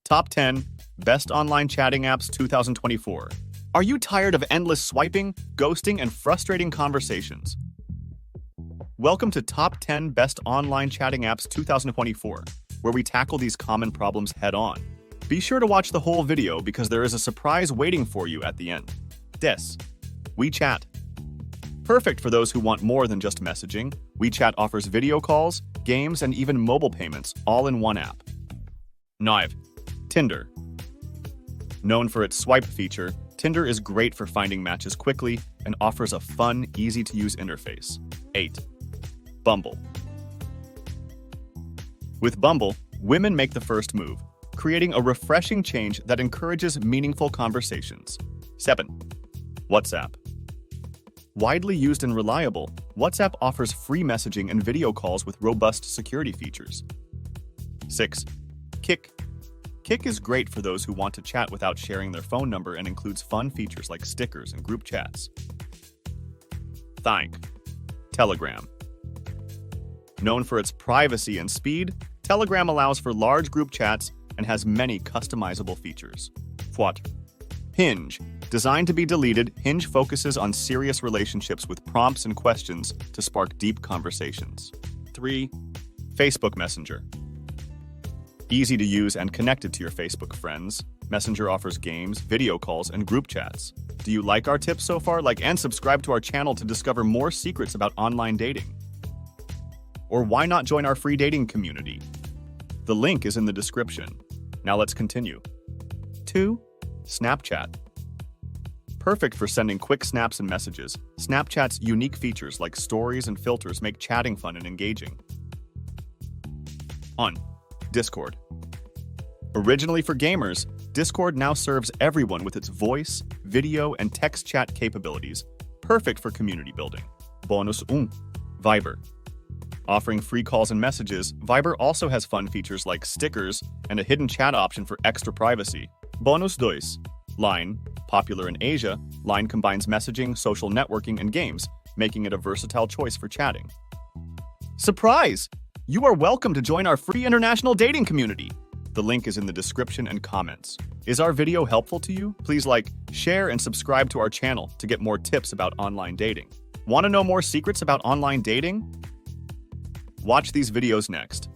Top 10 Best Online Chatting Apps 2024. Are you tired of endless swiping, ghosting, and frustrating conversations? Welcome to Top 10 Best Online Chatting Apps 2024, where we tackle these common problems head-on. Be sure to watch the whole video because there is a surprise waiting for you at the end. WeChat. Perfect for those who want more than just messaging, WeChat offers video calls, games, and even mobile payments all in one app. 9. Tinder. Known for its swipe feature, Tinder is great for finding matches quickly and offers a fun, easy-to-use interface. 8. Bumble. With Bumble, women make the first move, creating a refreshing change that encourages meaningful conversations. 7. WhatsApp. Widely used and reliable, WhatsApp offers free messaging and video calls with robust security features. 6. Kik. Kik is great for those who want to chat without sharing their phone number and includes fun features like stickers and group chats. 5. Telegram. Known for its privacy and speed, Telegram allows for large group chats and has many customizable features. 4. Hinge. Designed to be deleted, Hinge focuses on serious relationships with prompts and questions to spark deep conversations. 3. Facebook Messenger. Easy to use and connected to your Facebook friends, Messenger offers games, video calls, and group chats. Do you like our tips so far? Like and subscribe to our channel to discover more secrets about online dating. Or why not join our free dating community? The link is in the description. Now let's continue. 2. Snapchat. Perfect for sending quick snaps and messages, Snapchat's unique features like stories and filters make chatting fun and engaging. 1. Discord. Originally for gamers, Discord now serves everyone with its voice, video, and text chat capabilities, perfect for community building. Bonus 1. Viber. Offering free calls and messages, Viber also has fun features like stickers and a hidden chat option for extra privacy. Bonus 2. Line. Popular in Asia, Line combines messaging, social networking, and games, making it a versatile choice for chatting. Surprise! You are welcome to join our free international dating community. The link is in the description and comments. Is our video helpful to you? Please like, share, and subscribe to our channel to get more tips about online dating. Want to know more secrets about online dating? Watch these videos next.